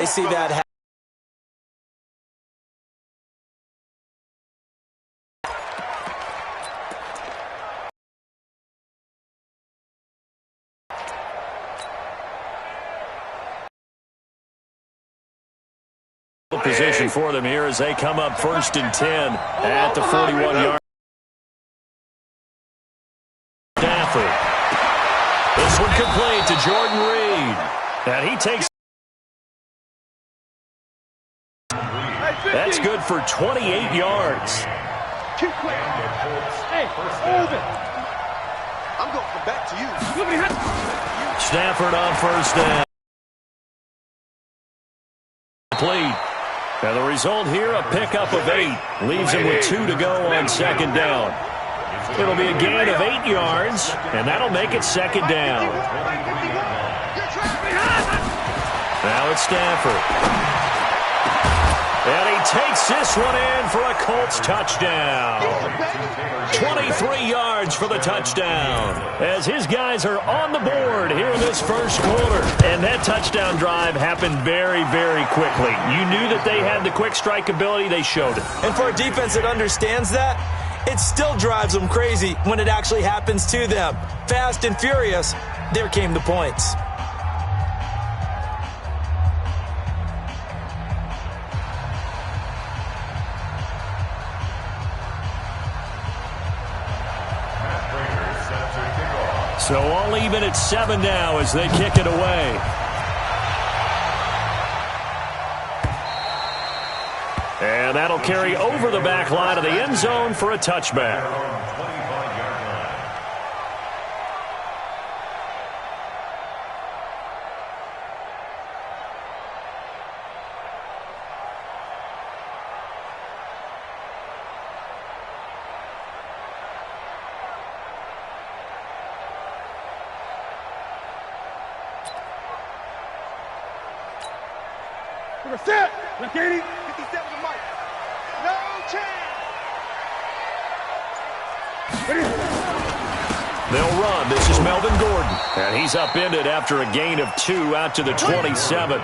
see that happen. Position for them here as they come up 1st and 10 at the 41-yard. Stafford. This one complete to Jordan Reed. And he takes. That's good for 28 yards. Hey, hold it. I'm going to come back to you. Stafford on 1st down. Complete. And the result here, a pickup of 8. Leaves him with 2 to go on 2nd down. It'll be a gain of 8 yards, and that'll make it 2nd down. Now it's Stafford. And he takes this one in for a Colts touchdown. 23 yards for the touchdown as his guys are on the board here in this first quarter. And that touchdown drive happened very, very quickly. You knew that they had the quick strike ability. They showed it. And for a defense that understands that, it still drives them crazy when it actually happens to them. Fast and furious, there came the points. So all even at 7 now as they kick it away. And that'll carry over the back line of the end zone for a touchback. Set. Look, 57 to Mike. No chance. They'll run. This is Melvin Gordon. And he's upended after a gain of 2 out to the 27.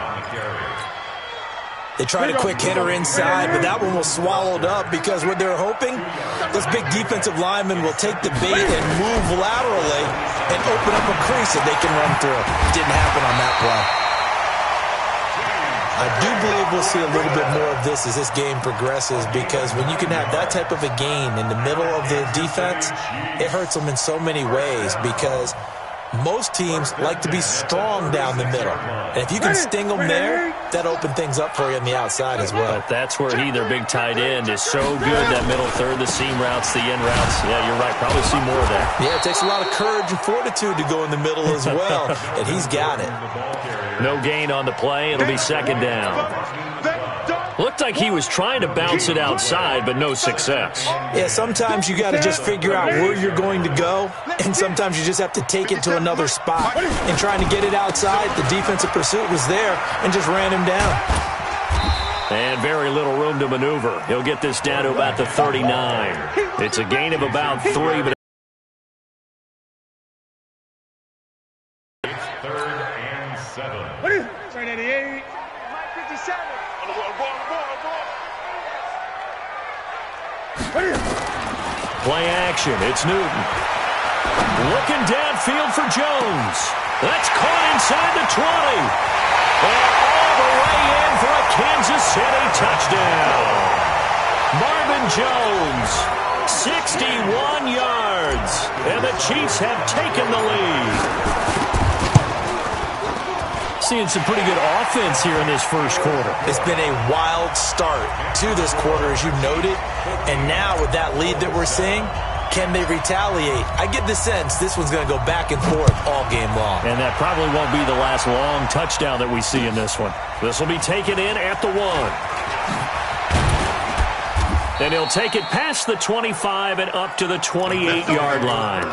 They tried a quick hitter inside, but that one was swallowed up because what they're hoping, this big defensive lineman will take the bait and move laterally and open up a crease that they can run through. Didn't happen on that play. I do believe we'll see a little bit more of this as this game progresses because when you can have that type of a gain in the middle of the defense, it hurts them in so many ways because most teams like to be strong down the middle. And if you can sting them there, that opens things up for you on the outside as well. But that's where their big tight end, is so good, that middle third, the seam routes, the end routes. Yeah, you're right. Probably see more of that. Yeah, it takes a lot of courage and fortitude to go in the middle as well, and he's got it. No gain on the play. It'll be 2nd down. Looked like he was trying to bounce it outside, but no success. Yeah, sometimes you got to just figure out where you're going to go, and sometimes you just have to take it to another spot. And trying to get it outside, the defensive pursuit was there and just ran him down. And very little room to maneuver. He'll get this down to about the 39. It's a gain of about 3, but play action. It's Newton. Looking downfield for Jones. That's caught inside the 20. And all the way in for a Kansas City touchdown. Marvin Jones, 61 yards. And the Chiefs have taken the lead. Seeing some pretty good offense here in this first quarter. It's been a wild start to this quarter, as you noted. And now with that lead that we're seeing, can they retaliate? I get the sense this one's going to go back and forth all game long. And that probably won't be the last long touchdown that we see in this one. This will be taken in at the 1. Then he'll take it past the 25 and up to the 28-yard line.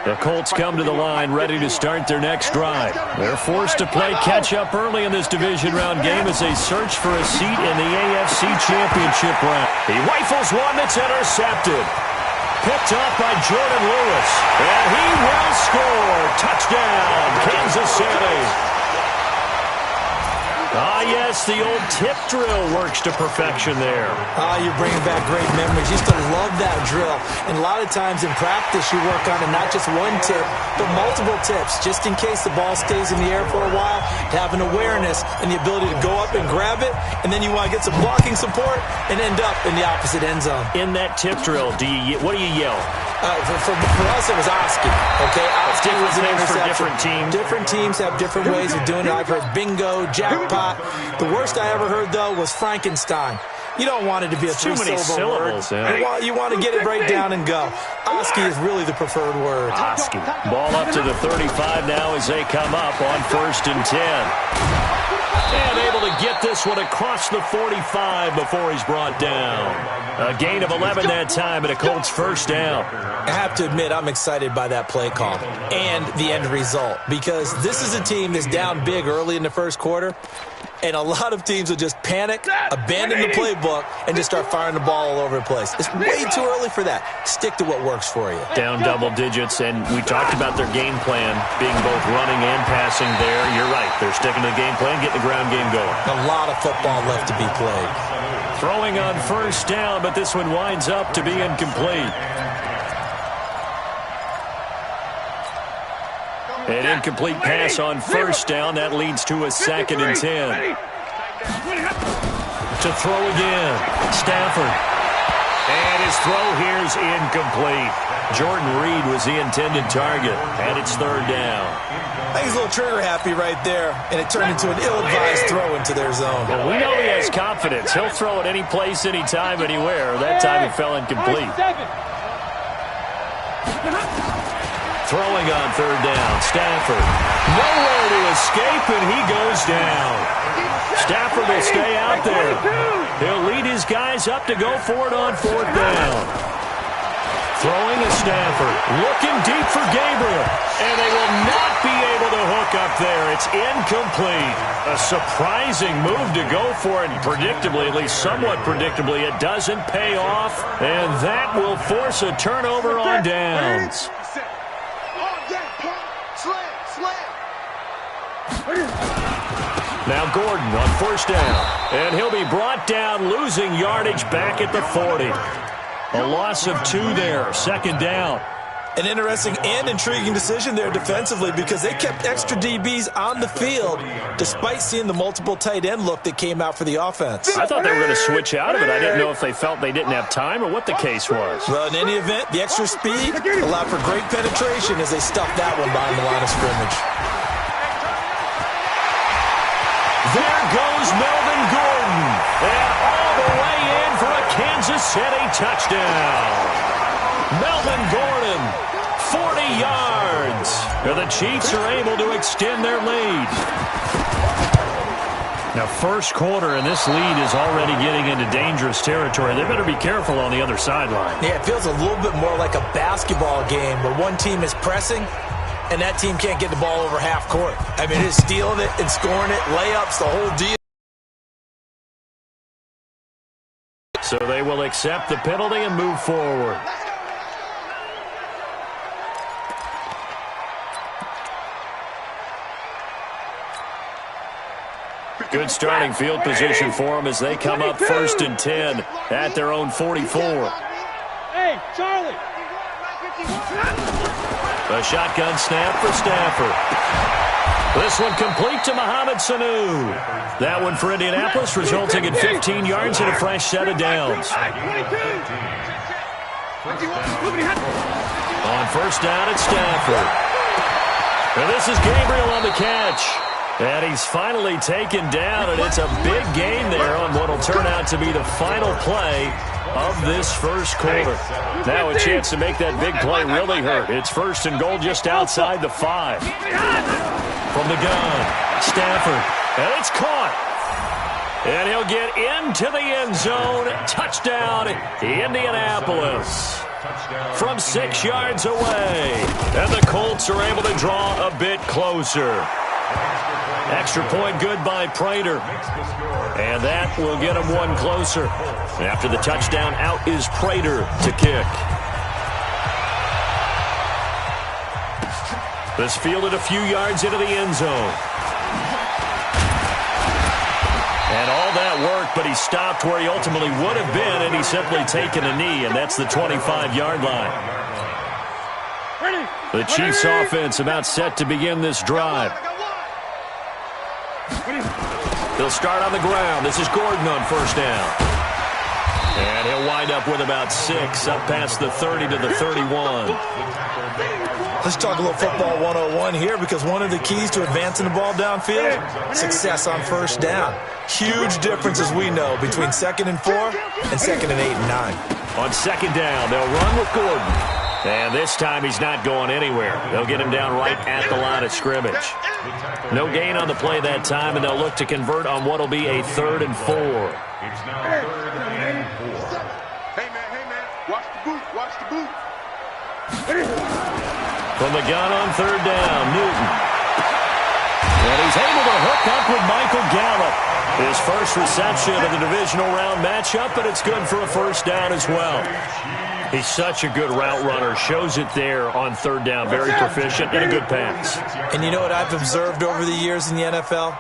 The Colts come to the line ready to start their next drive. They're forced to play catch-up early in this division round game as they search for a seat in the AFC Championship round. He rifles one that's intercepted. Picked up by Jordan Lewis. And yes, the old tip drill works to perfection there. You're bringing back great memories. Used to love that drill. And a lot of times in practice, you work on it, not just one tip, but multiple tips, just in case the ball stays in the air for a while, to have an awareness and the ability to go up and grab it, and then you want to get some blocking support and end up in the opposite end zone. In that tip drill, what do you yell? For us, it was Oski. Okay, Oski was an for interception. different teams. Different teams have different ways of doing it. I've heard bingo, jackpot. The worst I ever heard, though, was Frankenstein. You don't want it to be a three-syllable word. Yeah. You want to get it right down and go. Oski is really the preferred word. Oski. Ball up to the 35 now as they come up on 1st and 10. And able to get this one across the 45 before he's brought down. A gain of 11 that time and a Colts first down. I have to admit, I'm excited by that play call and the end result, because this is a team that's down big early in the first quarter, and a lot of teams will just panic, abandon the playbook, and just start firing the ball all over the place. It's way too early for that. Stick to what works for you. Down double digits, and we talked about their game plan being both running and passing there. You're right. They're sticking to the game plan, getting the ground game going. A lot of football left to be played. Throwing on first down, but this one winds up to be incomplete. An incomplete pass on first down. That leads to a 2nd and 10. To throw again. Stafford. And his throw here's incomplete. Jordan Reed was the intended target. And it's 3rd down. I think he's a little trigger happy right there, and it turned into an ill-advised throw into their zone. Well, we know he has confidence. He'll throw it any place, anytime, anywhere. That time it fell incomplete. Throwing on 3rd down. Stafford. Nowhere to escape, and he goes down. Stafford will stay out there. He'll lead his guys up to go for it on 4th down. Throwing is Stafford. Looking deep for Gabriel. And they will not be able to hook up there. It's incomplete. A surprising move to go for it. And predictably, at least somewhat predictably, it doesn't pay off. And that will force a turnover on downs. Now Gordon on 1st down. And he'll be brought down, losing yardage back at the 40. A loss of 2 there, 2nd down. An interesting and intriguing decision there defensively, because they kept extra DBs on the field despite seeing the multiple tight end look that came out for the offense. I thought they were going to switch out of it. I didn't know if they felt they didn't have time or what the case was. Well, in any event, the extra speed allowed for great penetration as they stuffed that one behind the line of scrimmage. There goes Melvin Gordon. And all the way in for a Kansas City touchdown. Melvin Gordon, 40 yards. And the Chiefs are able to extend their lead. Now, first quarter, and this lead is already getting into dangerous territory. They better be careful on the other sideline. Yeah, it feels a little bit more like a basketball game where one team is pressing and that team can't get the ball over half court. I mean, it's stealing it and scoring it, layups, the whole deal. So they will accept the penalty and move forward. Good starting field position for them as they come up 1st and 10 at their own 44. Hey, Charlie. A shotgun snap for Stafford. This one complete to Mohamed Sanu. That one for Indianapolis, resulting in 15 yards and a fresh set of downs. On 1st down, it's Stafford. And this is Gabriel on the catch. And he's finally taken down, and it's a big gain there on what will turn out to be the final play of this first quarter. Now a chance to make that big play really hurt. It's 1st and goal just outside the 5. From the gun, Stafford, and it's caught. And he'll get into the end zone. Touchdown, Indianapolis. From 6 yards away. And the Colts are able to draw a bit closer. Extra point good by Prater. And that will get him one closer. After the touchdown, out is Prater to kick. This fielded a few yards into the end zone. And all that work, but he stopped where he ultimately would have been, and he's simply taken a knee, and that's the 25-yard line. The Chiefs offense about set to begin this drive. He'll start on the ground. This is Gordon on first down. And he'll wind up with about 6 up past the 30 to the 31. Let's talk a little football 101 here, because one of the keys to advancing the ball downfield, success on first down. Huge difference, as we know, between 2nd and 4 and 2nd and 8 and 9. On second down, they'll run with Gordon. And this time he's not going anywhere. They'll get him down right at the line of scrimmage. No gain on the play that time, and they'll look to convert on what will be a 3rd and 4. It's now 3rd and 4. Hey, man, watch the boot, watch the boot. From the gun on 3rd down, Newton. And he's able to hook up with Michael Gallup. His first reception of the divisional round matchup, and it's good for a first down as well. He's such a good route runner. Shows it there on 3rd down. Very proficient and a good pass. And you know what I've observed over the years in the NFL?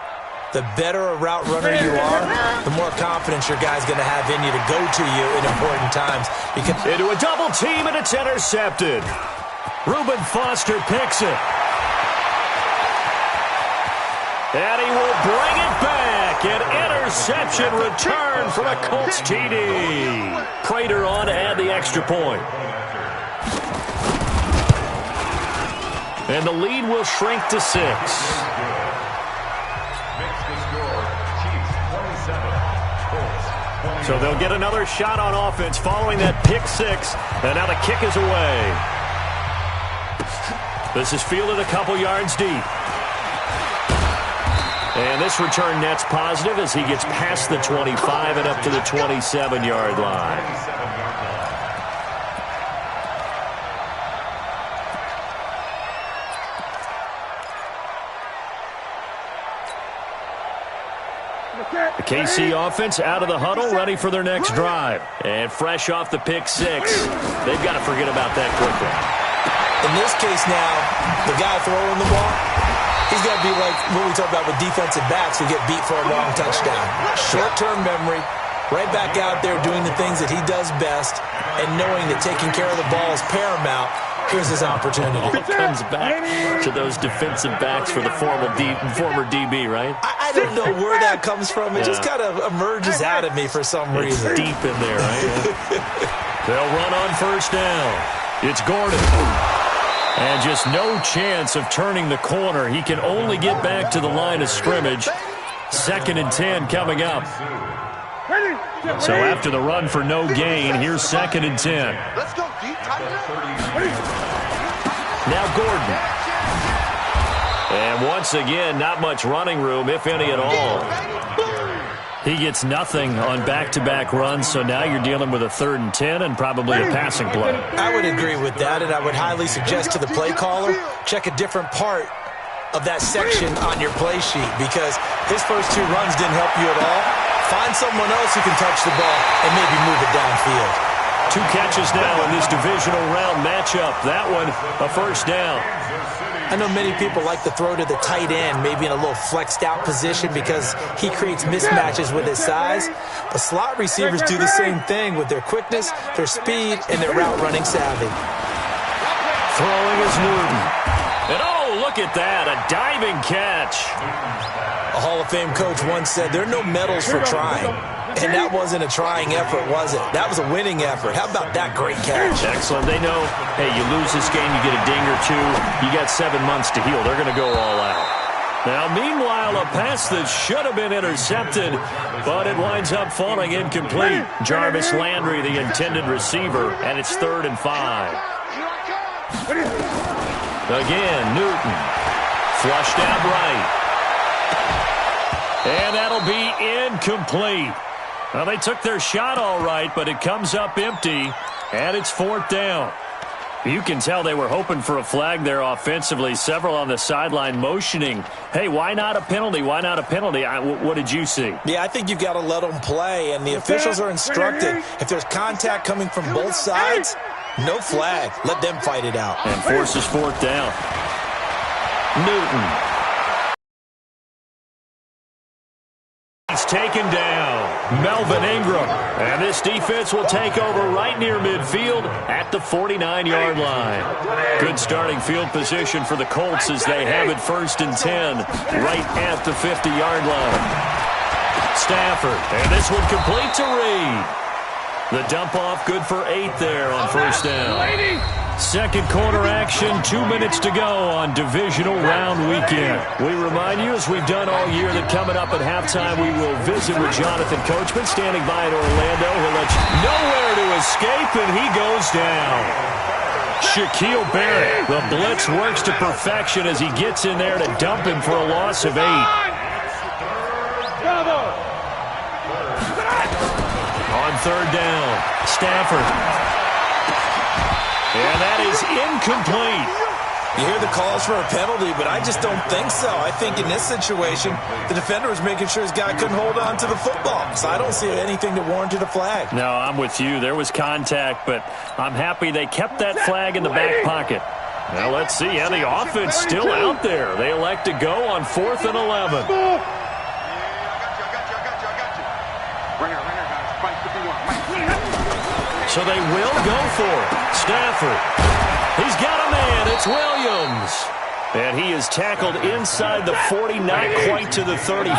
The better a route runner you are, the more confidence your guy's going to have in you to go to you in important times. Because into a double team, and it's intercepted. Reuben Foster picks it. And he will bring it back. An interception return from a Colts TD. Prater on to add the extra point. And the lead will shrink to 6. So they'll get another shot on offense following that pick 6. And now the kick is away. This is fielded a couple yards deep. And this return net's positive as he gets past the 25 and up to the 27-yard line. The KC offense out of the huddle, ready for their next drive. And fresh off the pick 6. They've got to forget about that quickly. in this case now, the guy throwing the ball, he's got to be like what we talk about with defensive backs who get beat for a long touchdown. Short-term memory, right back out there doing the things that he does best, and knowing that taking care of the ball is paramount. Here's his opportunity. It comes back to those defensive backs for the former DB, right? I don't know where that comes from. It just kind of emerges out of me for some reason. It's deep in there, right? They'll run on first down. It's Gordon. And just no chance of turning the corner. He can only get back to the line of scrimmage. 2nd and 10 coming up. So after the run for no gain, here's 2nd and 10. Let's go deep, now Gordon. And once again, not much running room, if any at all. He gets nothing on back-to-back runs, so now you're dealing with a 3rd and 10 and probably a passing play. I would agree with that, and I would highly suggest to the play caller, check a different part of that section on your play sheet, because his first 2 runs didn't help you at all. Find someone else who can touch the ball and maybe move it downfield. 2 catches now in this divisional round matchup. That one, a first down. I know many people like to throw to the tight end, maybe in a little flexed out position because he creates mismatches with his size. But slot receivers do the same thing with their quickness, their speed, and their route running savvy. Throwing is Newton. And oh, look at that, a diving catch. A Hall of Fame coach once said, there are no medals for trying. And that wasn't a trying effort, was it? That was a winning effort. How about that great catch? Excellent. They know, hey, you lose this game, you get a ding or 2. You got 7 months to heal. They're going to go all out. Now, meanwhile, a pass that should have been intercepted, but it winds up falling incomplete. Jarvis Landry, the intended receiver, and it's 3rd and 5. Again, Newton. Flushed out right. And that'll be incomplete. Well, they took their shot all right, but it comes up empty, and it's 4th down. You can tell they were hoping for a flag there offensively. Several on the sideline motioning, hey, why not a penalty? Why not a penalty? What did you see? Yeah, I think you've got to let them play, and the officials are instructed. If there's contact coming from both sides, no flag. Let them fight it out. And forces 4th down. Newton. taken down. Melvin Ingram. And this defense will take over right near midfield at the 49-yard line. Good starting field position for the Colts as they have it 1st and 10 right at the 50-yard line. Stafford. And this one complete to Reed. The dump off good for 8 there on 1st down. Second quarter action, 2 minutes to go on divisional round weekend. We remind you, as we've done all year, that coming up at halftime, we will visit with Jonathan Coachman standing by in Orlando. He'll let you nowhere to escape, and he goes down. Shaquille Barrett, the blitz works to perfection as he gets in there to dump him for a loss of 8. On 3rd down, Stafford. And that is incomplete. You hear the calls for a penalty, but I just don't think so. I think in this situation, the defender was making sure his guy couldn't hold on to the football. So I don't see anything that warranted a flag. No, I'm with you. There was contact, but I'm happy they kept that flag in the back pocket. Now let's see how the offense still out there. They elect to go on 4th and 11. So they will go for it. Stafford. He's got a man. It's Williams. And he is tackled inside the 40, not quite to the 35.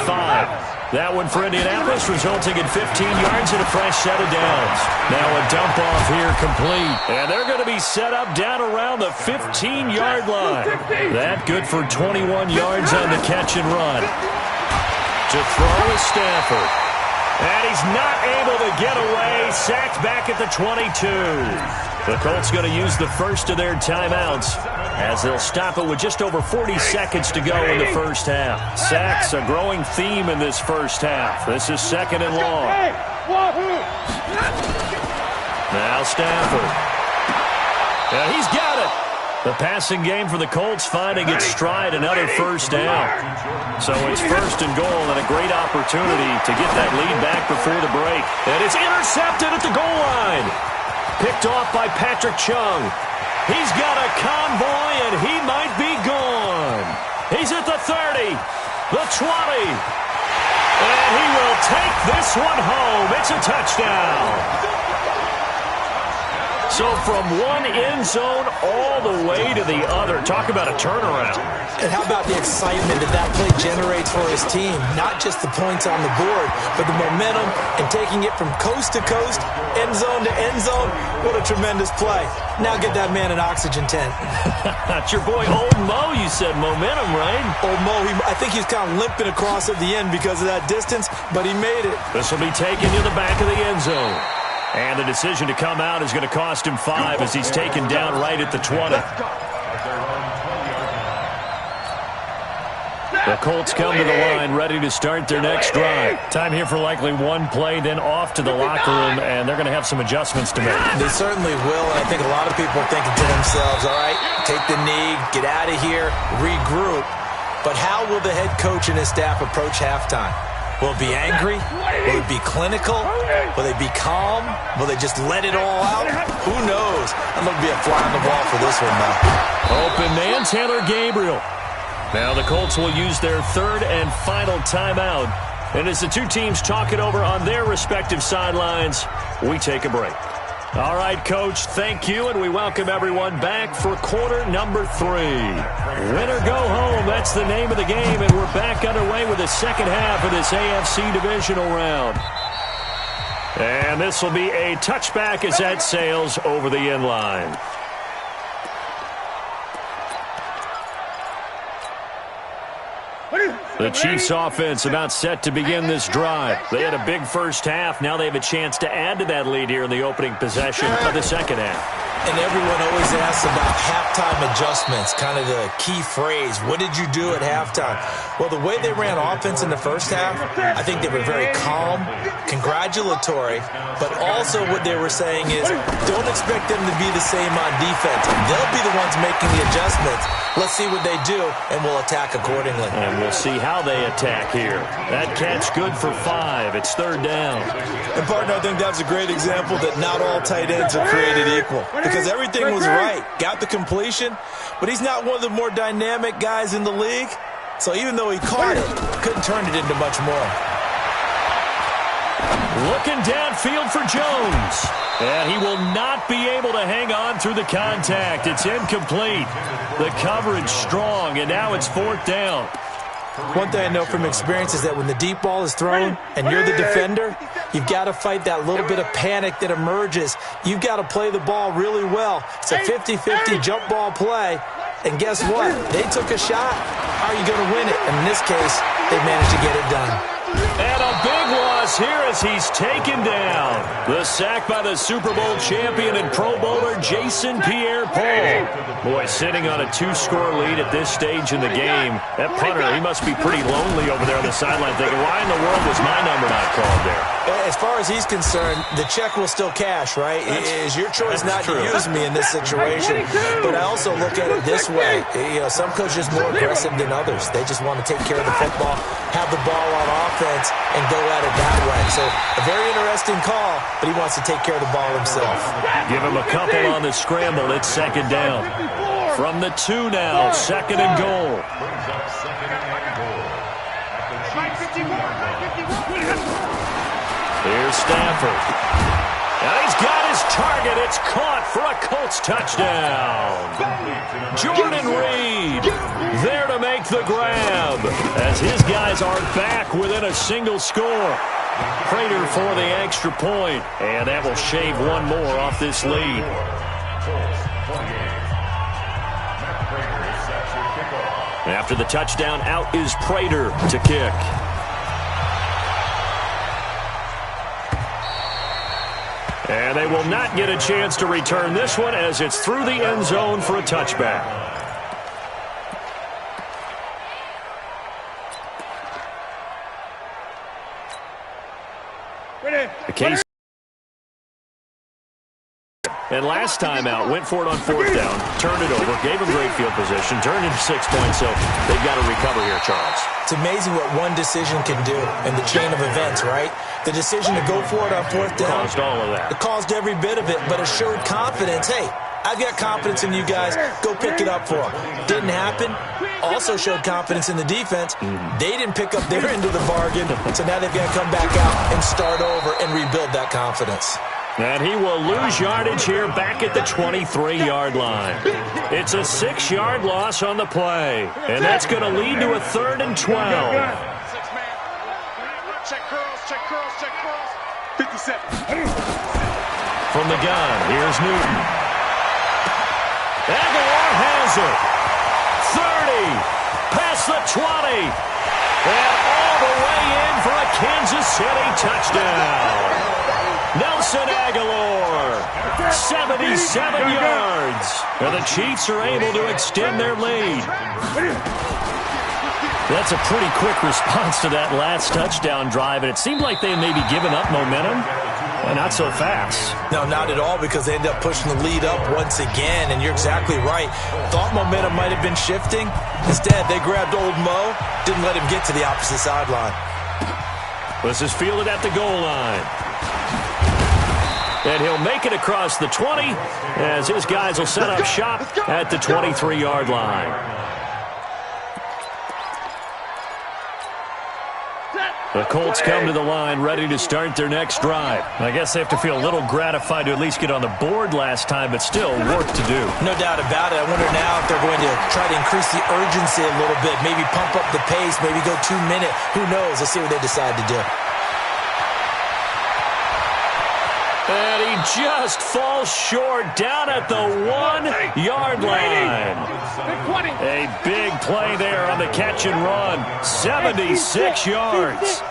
That one for Indianapolis, resulting in 15 yards and a fresh set of downs. Now a dump off here complete. And they're going to be set up down around the 15-yard line. That good for 21 yards on the catch and run. To throw is Stafford. And he's not able to get away. Sacked back at the 22. The Colts going to use the first of their timeouts as they'll stop it with just over 40 seconds to go in the first half. Sacks a growing theme in this first half. This is 2nd and long. Now Stafford. And he's got it. The passing game for the Colts finding its stride, another 1st down. So it's 1st and goal and a great opportunity to get that lead back before the break. And it's intercepted at the goal line. Picked off by Patrick Chung. He's got a convoy and he might be gone. He's at the 30, the 20. And he will take this one home. It's a touchdown. So from one end zone all the way to the other. Talk about a turnaround. And how about the excitement that play generates for his team? Not just the points on the board, but the momentum and taking it from coast to coast, end zone to end zone. What a tremendous play. Now get that man an oxygen tent. That's your boy Old Mo. You said momentum, right? Old Mo, I think he's kind of limping across at the end because of that distance, but he made it. This will be taken to the back of the end zone. And the decision to come out is going to cost him 5 as he's taken down right at the 20. The Colts come to the line ready to start their next drive. Time here for likely one play, then off to the locker room, and they're going to have some adjustments to make. They certainly will, and I think a lot of people are thinking to themselves, all right, take the knee, get out of here, regroup. But how will the head coach and his staff approach halftime? Will it be angry? Will it be clinical? Will they be calm? Will they just let it all out? Who knows? I'm going to be a fly on the wall for this one, though. Open man, Taylor Gabriel. Now the Colts will use their 3rd and final timeout. And as the two teams talk it over on their respective sidelines, we take a break. All right, Coach, thank you, and we welcome everyone back for quarter number 3. Win or go home, that's the name of the game, and we're back underway with the second half of this AFC divisional round. And this will be a touchback as that sails over the end line. The Chiefs offense about set to begin this drive. They had a big first half. Now they have a chance to add to that lead here in the opening possession of the second half. And everyone always asks about halftime adjustments, kind of the key phrase. What did you do at halftime? Well, the way they ran offense in the first half, I think they were very calm, congratulatory, but also what they were saying is don't expect them to be the same on defense. They'll be the ones making the adjustments. Let's see what they do, and we'll attack accordingly. And we'll see how they attack here. That catch good for 5. It's 3rd down. And, partner, I think that's a great example that not all tight ends are created equal. Because everything was right. Got the completion, but he's not one of the more dynamic guys in the league. So even though he caught it, couldn't turn it into much more. Looking downfield for Jones. And he will not be able to hang on through the contact. It's incomplete. The coverage strong, and now it's 4th down. One thing I know from experience is that when the deep ball is thrown and you're the defender, you've got to fight that little bit of panic that emerges. You've got to play the ball really well. It's a 50-50 jump ball play. And guess what? They took a shot. How are you going to win it? And in this case, they managed to get it done. And a big loss here as he's taken down. The sack by the Super Bowl champion and Pro Bowler Jason Pierre-Paul. Boy, sitting on a 2-score lead at this stage in the game. That punter, he must be pretty lonely over there on the sideline thinking, why in the world was my number not called there? As far as he's concerned, the check will still cash, right? It is your choice not to use me in this situation. But I also look at it this way. You know, some coaches are more aggressive than others. They just want to take care of the football, have the ball on offense, and go at it that way. So a very interesting call, but he wants to take care of the ball himself. Give him a couple on the scramble. It's 2nd down. From the 2 now, 2nd and goal. Here's Stafford. And he's got his target. It's caught for a Colts touchdown. Jordan Reed there to make the grab as his guys are back within a single score. Prater for the extra point, and that will shave one more off this lead. After the touchdown, out is Prater to kick. And they will not get a chance to return this one as it's through the end zone for a touchback. The case. And last time out, went for it on 4th down, turned it over, gave them great field position, turned into 6 points, so they've got to recover here, Charles. It's amazing what one decision can do in the chain of events, right? The decision to go for it on 4th down. Caused all of that. It caused every bit of it, but it showed confidence. Hey, I've got confidence in you guys. Go pick it up for them. Didn't happen. Also showed confidence in the defense. They didn't pick up their end of the bargain, so now they've got to come back out and start over and rebuild that confidence. And he will lose yardage here back at the 23-yard line. It's a 6-yard loss on the play, and that's going to lead to a 3rd and 12. Check curls, check curls. 57. From the gun, here's Newton. Aguilar has it. 30, past the 20, and all the way in for a Kansas City touchdown. Nelson Aguilar, 77 yards. And the Chiefs are able to extend their lead. That's a pretty quick response to that last touchdown drive, and it seemed like they had maybe given up momentum. Well, not so fast. No, not at all, because they end up pushing the lead up once again, and you're exactly right. Thought momentum might have been shifting. Instead, they grabbed old Mo, didn't let him get to the opposite sideline. This is fielded at the goal line. And he'll make it across the 20 as his guys will set up shop at the 23-yard line. The Colts come to the line ready to start their next drive. I guess they have to feel a little gratified to at least get on the board last time, but still work to do. No doubt about it. I wonder now if they're going to try to increase the urgency a little bit, maybe pump up the pace, maybe go 2-minute. Who knows? Let's see what they decide to do. And he just falls short down at the 1-yard line. A big play there on the catch and run. 76 yards.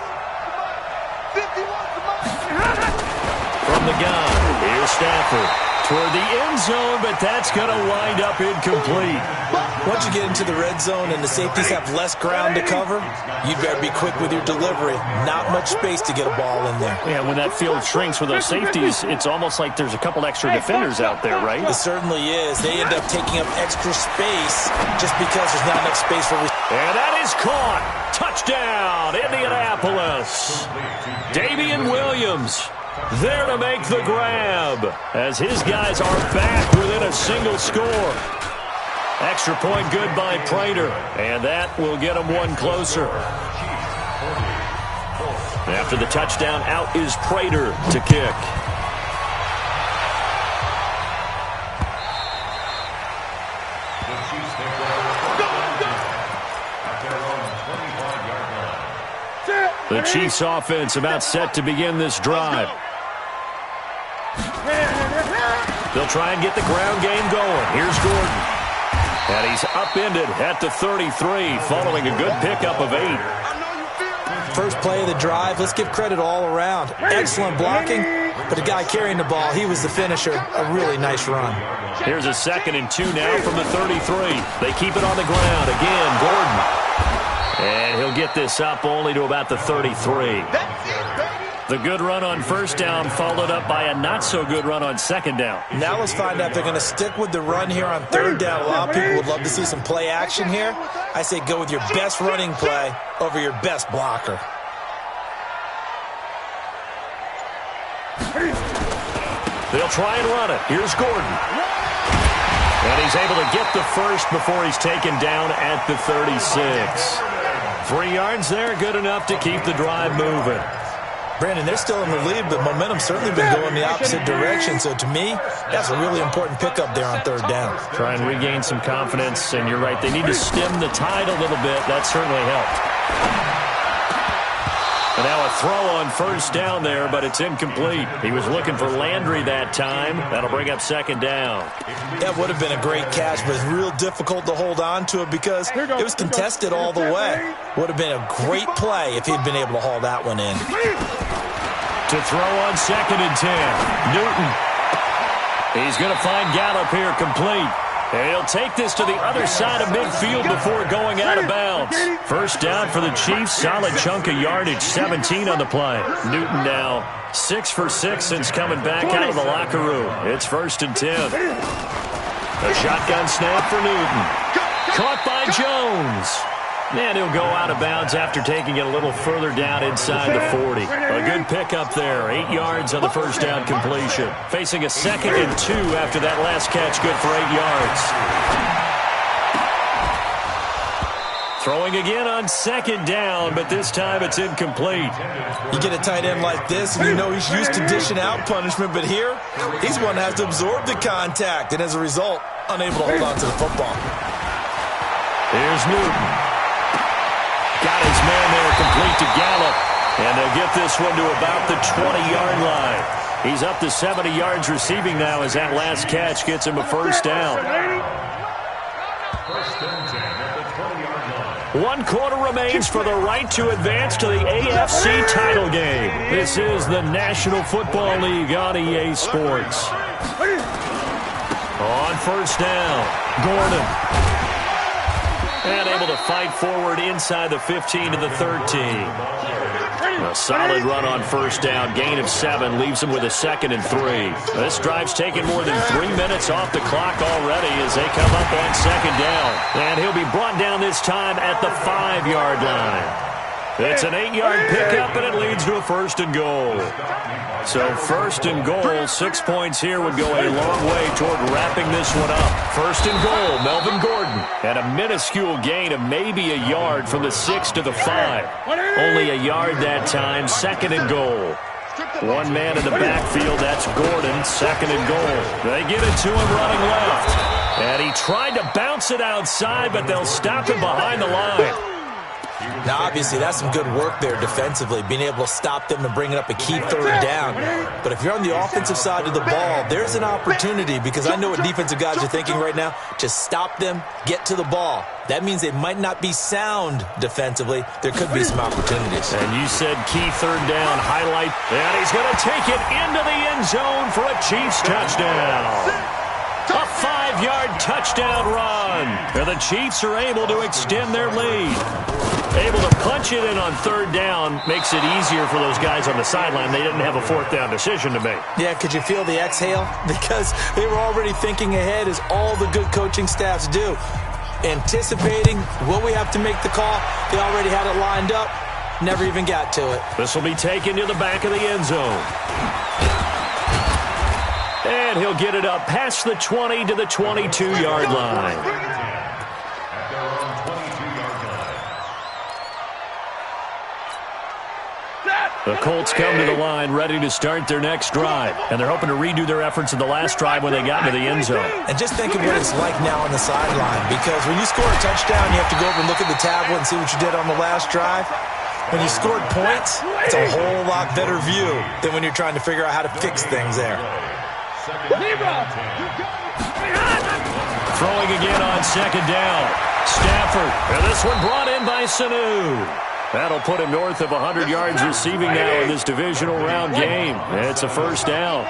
From the gun, here's Stafford toward the end zone, but that's going to wind up incomplete. Once you get into the red zone and the safeties have less ground to cover, you better be quick with your delivery. Not much space to get a ball in there. Yeah, when that field shrinks with those safeties, it's almost like there's a couple extra defenders out there, right? It certainly is. They end up taking up extra space just because there's not enough space for... And that is caught. Touchdown, Indianapolis. Davian Williams there to make the grab as his guys are back within a single score. Extra point good by Prater, and that will get them one closer. After the touchdown, out is Prater to kick. The Chiefs offense about set to begin this drive. They'll try and get the ground game going. Here's Gordon. And he's upended at the 33 following a good pickup of 8. First play of the drive, let's give credit all around. Excellent blocking, but the guy carrying the ball, he was the finisher. A really nice run. Here's a 2nd and 2 now from the 33. They keep it on the ground. Again, Gordon. And he'll get this up only to about the 33. The good run on first down followed up by a not-so-good run on second down. Now let's find out if they're going to stick with the run here on third down. A lot of people would love to see some play action here. I say go with your best running play over your best blocker. They'll try and run it. Here's Gordon. And he's able to get the first before he's taken down at the 36. 3 yards there, good enough to keep the drive moving. Brandon, they're still in the lead, but momentum's certainly been going the opposite direction. So to me, that's a really important pickup there on third down. Try and regain some confidence, and you're right. They need to stem the tide a little bit. That certainly helped. And now a throw on first down there, but it's incomplete. He was looking for Landry that time. That'll bring up second down. That would have been a great catch, but it's real difficult to hold on to it because it was contested all the way. Would have been a great play if he'd been able to haul that one in. To throw on 2nd and 10. Newton. He's going to find Gallup here complete. And he'll take this to the other side of midfield before going out of bounds. First down for the Chiefs. Solid chunk of yardage. 17 on the play. Newton now 6 for 6 since coming back out of the locker room. It's 1st and 10. A shotgun snap for Newton. Caught by Jones. And he'll go out of bounds after taking it a little further down inside the 40. A good pickup there. 8 yards on the first down completion. Facing a 2nd and 2 after that last catch. Good for 8 yards. Throwing again on 2nd down, but this time it's incomplete. You get a tight end like this, and you know he's used to dishing out punishment, but here, he's one that has to absorb the contact, and as a result, unable to hold on to the football. Here's Newton. Got his man there complete to Gallup. And they'll get this one to about the 20-yard line. He's up to 70 yards receiving now as that last catch gets him a first down. 1 quarter remains for the right to advance to the AFC title game. This is the National Football League on EA Sports. On first down, Gordon. And able to fight forward inside the 15 to the 13. A solid run on first down. Gain of 7 leaves him with a 2nd and 3. This drive's taken more than 3 minutes off the clock already as they come up on 2nd down. And he'll be brought down this time at the 5-yard line. It's an 8-yard pickup, and it leads to a 1st and goal. So 1st and goal, 6 points here would go a long way toward wrapping this one up. 1st and goal, Melvin Gordon. And a minuscule gain of maybe a yard from the 6 to the 5. Only a yard that time, 2nd and goal. One man in the backfield, that's Gordon, 2nd and goal. They give it to him running left. And he tried to bounce it outside, but they'll stop him behind the line. Now, obviously, that's some good work there defensively, being able to stop them and bring it up a key third down. But if you're on the offensive side of the ball, there's an opportunity because I know what defensive guys are thinking right now. Just stop them, get to the ball. That means they might not be sound defensively. There could be some opportunities. And you said key third down highlight. And he's going to take it into the end zone for a Chiefs touchdown. A 5-yard touchdown run. And the Chiefs are able to extend their lead. Able to punch it in on third down makes it easier for those guys on the sideline. They didn't have a 4th down decision to make. Yeah, could you feel the exhale? Because they were already thinking ahead as all the good coaching staffs do. Anticipating, will we have to make the call? They already had it lined up. Never even got to it. This will be taken to the back of the end zone. And he'll get it up past the 20 to the 22-yard line. The Colts come to the line ready to start their next drive, and they're hoping to redo their efforts in the last drive when they got into the end zone. And just think of what it's like now on the sideline, because when you score a touchdown, you have to go over and look at the tablet and see what you did on the last drive. When you scored points, it's a whole lot better view than when you're trying to figure out how to fix things there. Throwing again on second down. Stafford, and this one brought in by Sanu. That'll put him north of 100 yards receiving now in this divisional round game. It's a first down.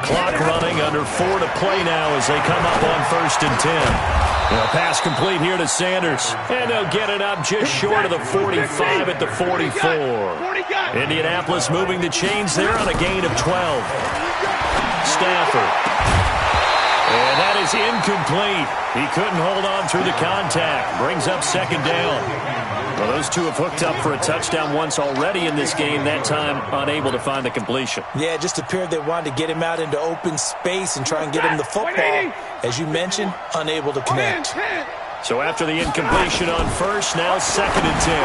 Clock running, under 4 to play now as they come up on 1st and 10. Pass complete here to Sanders, and they'll get it up just short of the 45 at the 44. Indianapolis moving the chains there on a gain of 12. Stafford. And that is incomplete. He couldn't hold on through the contact. Brings up second down. Well, those two have hooked up for a touchdown once already in this game, that time unable to find the completion. Yeah, it just appeared they wanted to get him out into open space and try and get him the football. As you mentioned, unable to connect. So after the incompletion on first, now 2nd and 10.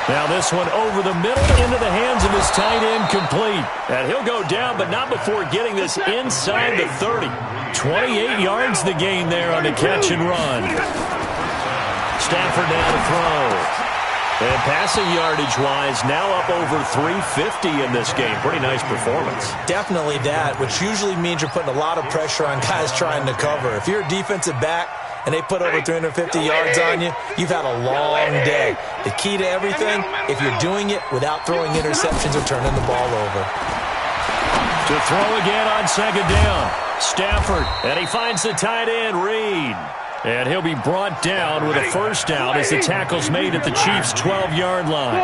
Now this one over the middle into the hands of his tight end, complete. And he'll go down, but not before getting this inside the 30. 28 yards the gain there on the catch and run. Stafford now to throw. And passing yardage-wise, now up over 350 in this game. Pretty nice performance. Definitely that, which usually means you're putting a lot of pressure on guys trying to cover. If you're a defensive back and they put over 350 yards on you, you've had a long day. The key to everything, if you're doing it without throwing interceptions or turning the ball over. To throw again on second down. Stafford, and he finds the tight end, Reed. And he'll be brought down with a first down as the tackle's made at the Chiefs' 12-yard line.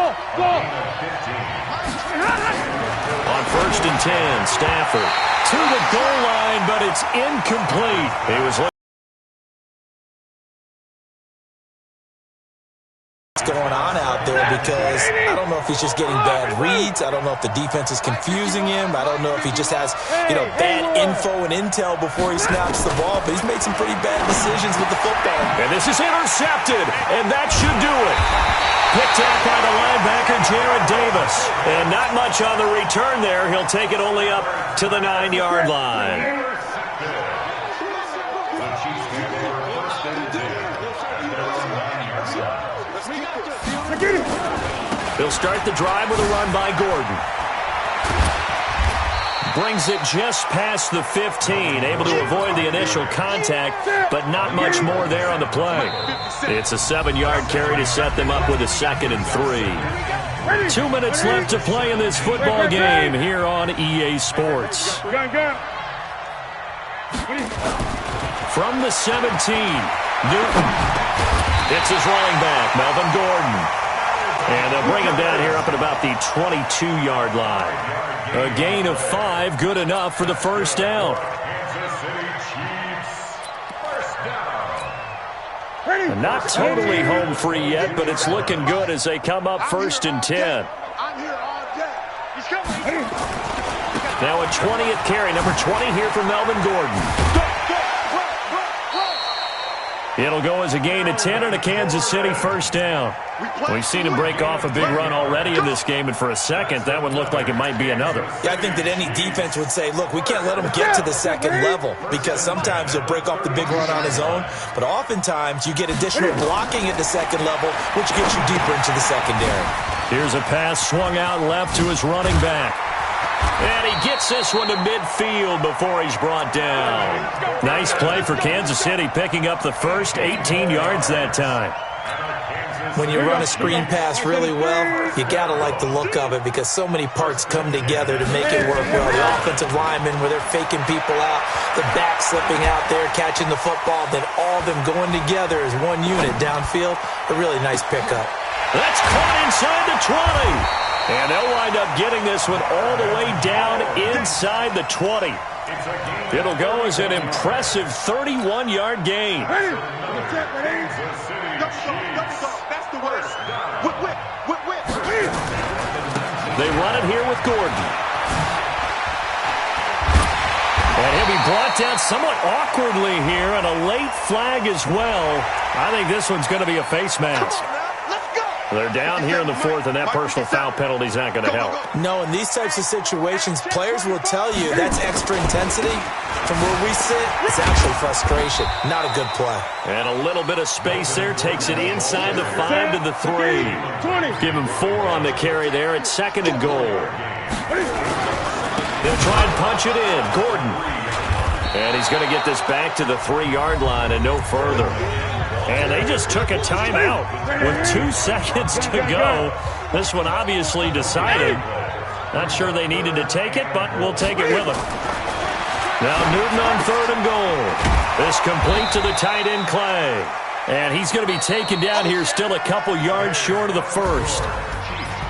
On 1st and 10, Stafford to the goal line, but it's incomplete. He was going on out there, because I don't know if he's just getting bad reads. I don't know if the defense is confusing him. I don't know if he just has, bad info and intel before he snaps the ball, but he's made some pretty bad decisions with the football. And this is intercepted, and that should do it. Picked up by the linebacker, Jared Davis. And not much on the return there. He'll take it only up to the 9-yard line. He'll start the drive with a run by Gordon. Brings it just past the 15, able to avoid the initial contact, but not much more there on the play. It's a 7-yard carry to set them up with a 2nd and 3. 2 minutes left to play in this football game here on EA Sports. From the 17, Newton. It's his running back, Melvin Gordon. And they'll bring him down here up at about the 22-yard line. A gain of 5, good enough for the first down. And not totally home free yet, but it's looking good as they come up 1st and 10. Now a 20th carry, number 20 here for Melvin Gordon. It'll go as a gain of 10 and a Kansas City first down. We've seen him break off a big run already in this game, and for a second, that one looked like it might be another. Yeah, I think that any defense would say, look, we can't let him get to the second level, because sometimes he'll break off the big run on his own, but oftentimes you get additional blocking at the second level, which gets you deeper into the secondary. Here's a pass swung out left to his running back. And he gets this one to midfield before he's brought down. Nice play for Kansas City, picking up the first 18 yards that time. When you run a screen pass really well, you got to like the look of it, because so many parts come together to make it work well. The offensive linemen, where they're faking people out, the back slipping out there, catching the football, then all of them going together as one unit downfield. A really nice pickup. That's caught inside the 20. And they'll wind up getting this one all the way down inside the 20. It'll go as an impressive 31-yard gain. They run it here with Gordon. And he'll be brought down somewhat awkwardly here, and a late flag as well. I think this one's going to be a face mask. They're down here in the fourth, and that personal foul penalty is not going to help. No, in these types of situations, players will tell you that's extra intensity. From where we sit, it's actually frustration. Not a good play. And a little bit of space there takes it inside the 5 to the 3. Give him 4 on the carry there at 2nd and goal. They'll try and punch it in. Gordon. And he's going to get this back to the 3-yard line and no further. And they just took a timeout with 2 seconds to go. This one obviously decided. Not sure they needed to take it, but we'll take it with them. Now Newton on 3rd and goal. This complete to the tight end Clay. And he's going to be taken down here still a couple yards short of the first.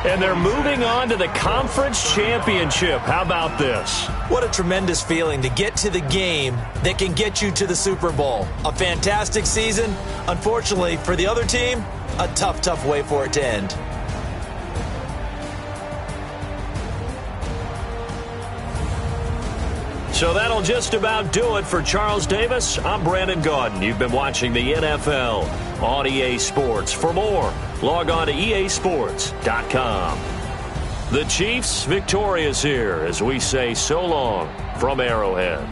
And they're moving on to the conference championship. How about this? What a tremendous feeling to get to the game that can get you to the Super Bowl. A fantastic season. Unfortunately, for the other team, a tough, tough way for it to end. So that'll just about do it for Charles Davis. I'm Brandon Gaudin. You've been watching the NFL on EA Sports. For more, log on to easports.com. The Chiefs victorious here as we say so long from Arrowhead.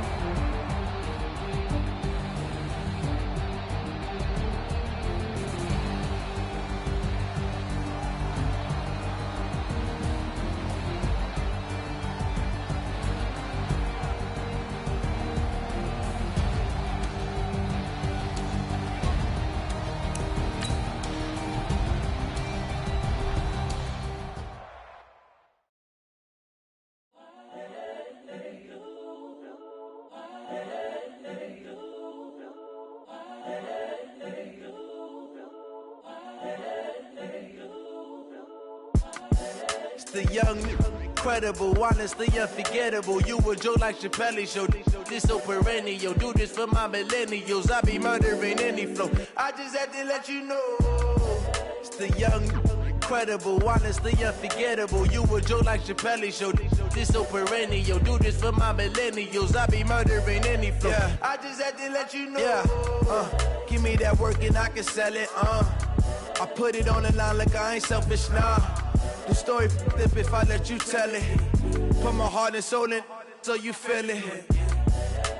The young, incredible, honestly unforgettable. You a joke like Chappelle Show. This so perennial. Do this for my millennials. I be murdering any flow. I just had to let you know. It's the young, incredible, honestly unforgettable. You a joke like Chappelle Show. This so perennial. Do this for my millennials. I be murdering any flow. Yeah. I just had to let you know. Yeah. Give me that work and I can sell it. I put it on the line like I ain't selfish now. The story flip if I let you tell it. Put my heart and soul in so you feel it.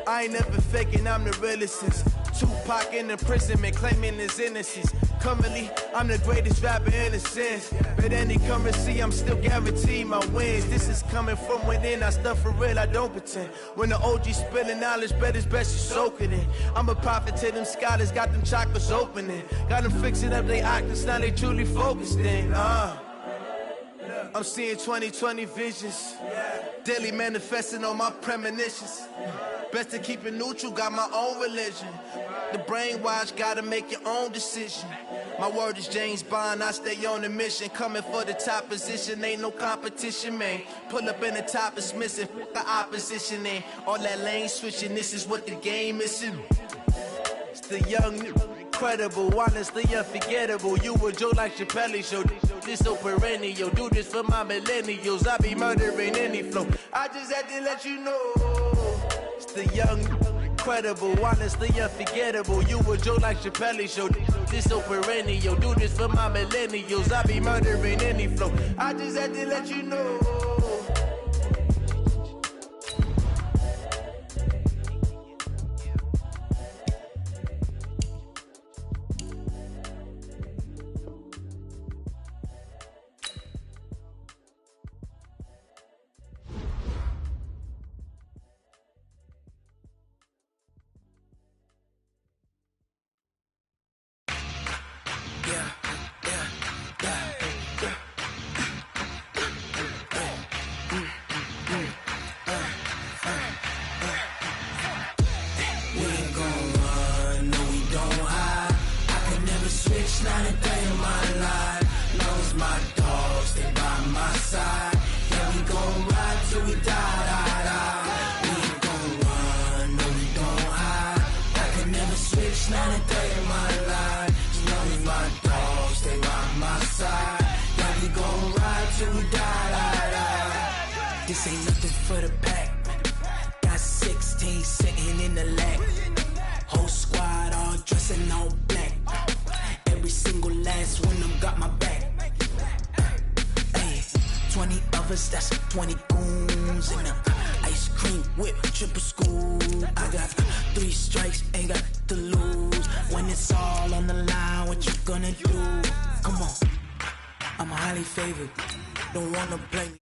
I ain't never faking, I'm the realest since Tupac in imprisonment, claiming his innocence. Currently, I'm the greatest rapper in a sense. But any currency, I'm still guaranteed my wins. This is coming from within, I stuff for real, I don't pretend. When the OG spilling knowledge, bet it's best you soak it in. I'm a prophet to them scholars, got them chakras opening. Got them fixing up they octaves, now they truly focused in. I'm seeing 2020 visions. Daily manifesting on my premonitions. Best to keep it neutral, got my own religion. The brainwash, gotta make your own decision. My word is James Bond, I stay on a mission. Coming for the top position, ain't no competition, man. Pull up in the top, it's missing, fuck the opposition, and all that lane switching, this is what the game is. It's the young, incredible, honestly unforgettable. You a joke like Chappelle Show. This so perennial. Do this for my millennials. I be murdering any flow. I just had to let you know. It's the young, incredible, honestly unforgettable. You a joke like Chappelle Show. This so perennial. Do this for my millennials. I be murdering any flow. I just had to let you know. This ain't nothing for the pack. Got 16 sitting in the lap. Whole squad all dressing all black. Every single last one of them got my back. brothers, that's 20 goons. And ice cream whip, triple school. I got 3 strikes, ain't got to lose. When it's all on the line, what you gonna do? Come on, I'm highly favored, don't wanna blame me.